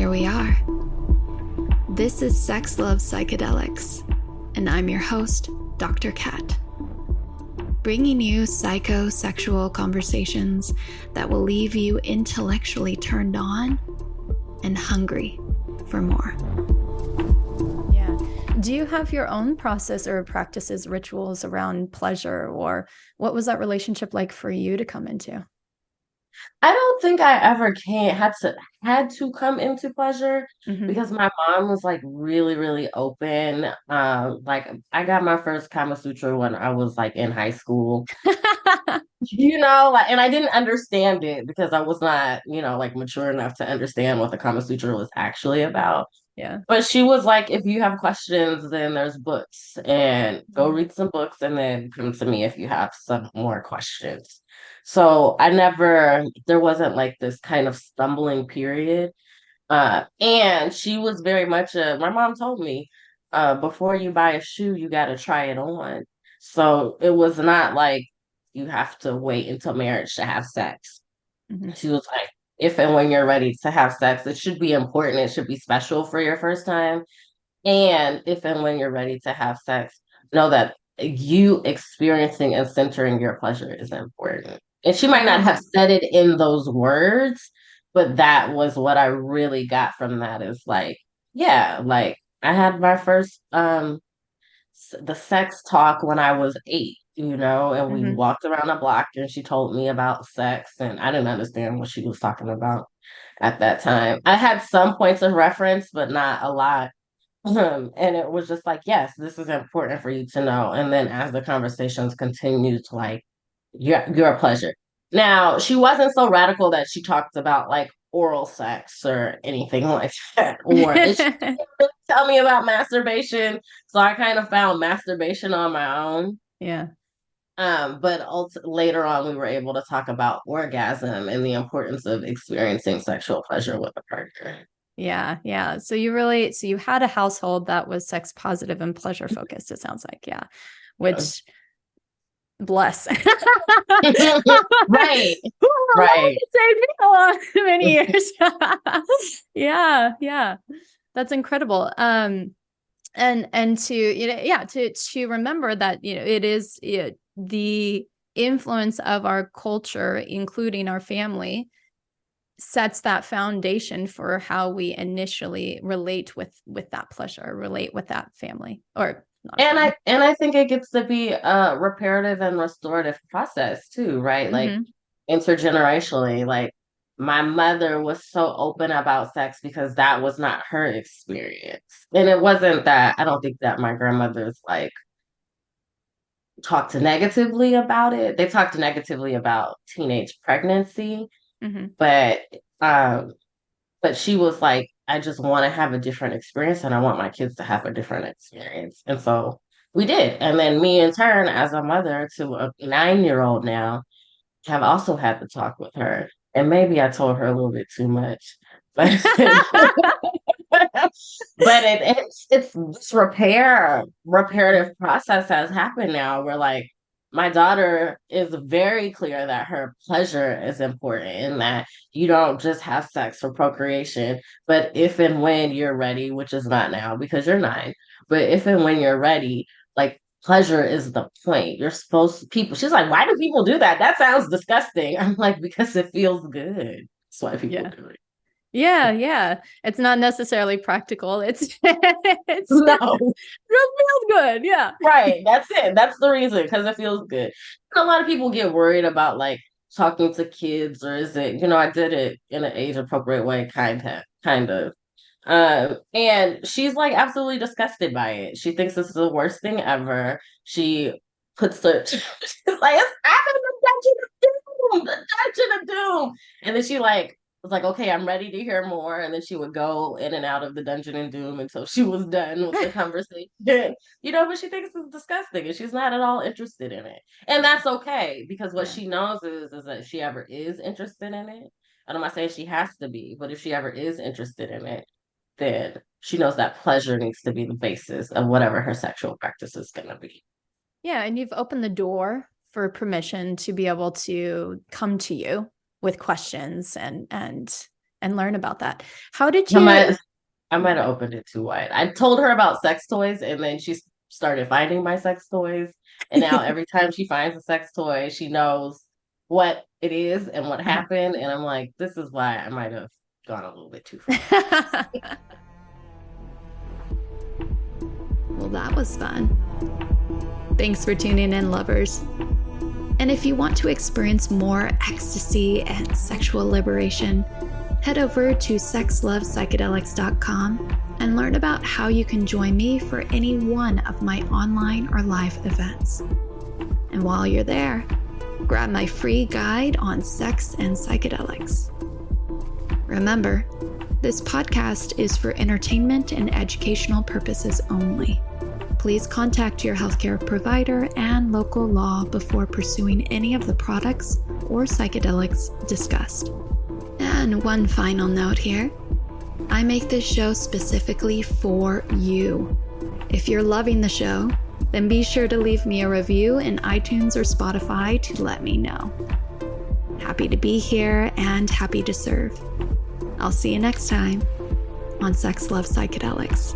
here we are. This is Sex Love Psychedelics, and I'm your host, Dr. Kat, bringing you psychosexual conversations that will leave you intellectually turned on and hungry for more. Yeah. Do you have your own process or practices, rituals around pleasure, or what was that relationship like for you to come into? I don't think I ever had to come into pleasure Mm-hmm. because my mom was like really, really open. Like I got my first Kama Sutra when I was like in high school. Like, and I didn't understand it because I was not, like mature enough to understand what the Kama Sutra was actually about. Yeah. But she was like, if you have questions, then there's books and go read some books and then come to me if you have some more questions. So there wasn't like this kind of stumbling period. And she was very much my mom told me, before you buy a shoe, you got to try it on. So it was not like you have to wait until marriage to have sex. Mm-hmm. She was like, if and when you're ready to have sex, it should be important. It should be special for your first time. And if and when you're ready to have sex, know that you experiencing and centering your pleasure is important. And she might not Yeah. have said it in those words, but that was what I really got from that is like, yeah, like I had my first the sex talk when I was 8, and we Mm-hmm. walked around the block and she told me about sex and I didn't understand what she was talking about at that time. I had some points of reference, but not a lot. And it was just like, yes, this is important for you to know. And then as the conversations continued, like, your pleasure. Now, she wasn't so radical that she talked about like oral sex or anything like that. She didn't really tell me about masturbation. So I kind of found masturbation on my own. Yeah. But later on, we were able to talk about orgasm and the importance of experiencing sexual pleasure with a partner. Yeah. Yeah. So you had a household that was sex positive and pleasure focused, it sounds like. Yeah. Yeah. Which bless. Right. Right. Saved me a lot many years. Yeah. Yeah. That's incredible. And to, to remember that, it is the influence of our culture, including our family, sets that foundation for how we initially relate with that pleasure, relate with that family, or not family. I think it gets to be a reparative and restorative process too, right? Like Mm-hmm. intergenerationally, like my mother was so open about sex because that was not her experience. And it wasn't that I don't think that my grandmother's like talked negatively about it. They talked negatively about teenage pregnancy, Mm-hmm. but um but she was like, I just want to have a different experience and I want my kids to have a different experience. And so we did. And then me in turn, as a mother to a 9-year-old now, have also had to talk with her. And maybe I told her a little bit too much. But but it's this reparative process has happened now where like my daughter is very clear that her pleasure is important and that you don't just have sex for procreation, but if and when you're ready, which is not now because you're 9, but if and when you're ready, like pleasure is the point. You're supposed to people. She's like, why do people do that? That sounds disgusting. I'm like, because it feels good. That's why people Yeah. do it. Yeah, yeah. It's not necessarily practical. It's No. it feels good. Yeah. Right. That's it. That's the reason, because it feels good. And a lot of people get worried about like talking to kids, or is it, I did it in an age appropriate way, kind of. And she's like absolutely disgusted by it. She thinks this is the worst thing ever. She puts she's like, I'm in the dungeon of doom, the dungeon of doom. And then she like was like, okay, I'm ready to hear more. And then she would go in and out of the dungeon and doom until she was done with the conversation. But she thinks it's disgusting and she's not at all interested in it. And that's okay because what Yeah. she knows is that if she ever is interested in it, and I'm not saying she has to be, but if she ever is interested in it, then she knows that pleasure needs to be the basis of whatever her sexual practice is going to be. Yeah. And you've opened the door for permission to be able to come to you with questions and and learn about that. How did I you? might have opened it too wide. I told her about sex toys, and then she started finding my sex toys. And now every time she finds a sex toy, she knows what it is and what happened. And I'm like, this is why I might have gone a little bit too far. Well, that was fun. Thanks for tuning in, lovers. And if you want to experience more ecstasy and sexual liberation, head over to sexlovepsychedelics.com and learn about how you can join me for any one of my online or live events. And while you're there, grab my free guide on sex and psychedelics. Remember, this podcast is for entertainment and educational purposes only. Please contact your healthcare provider and local law before pursuing any of the products or psychedelics discussed. And one final note here. I make this show specifically for you. If you're loving the show, then be sure to leave me a review in iTunes or Spotify to let me know. Happy to be here and happy to serve. I'll see you next time on Sex, Love, Psychedelics.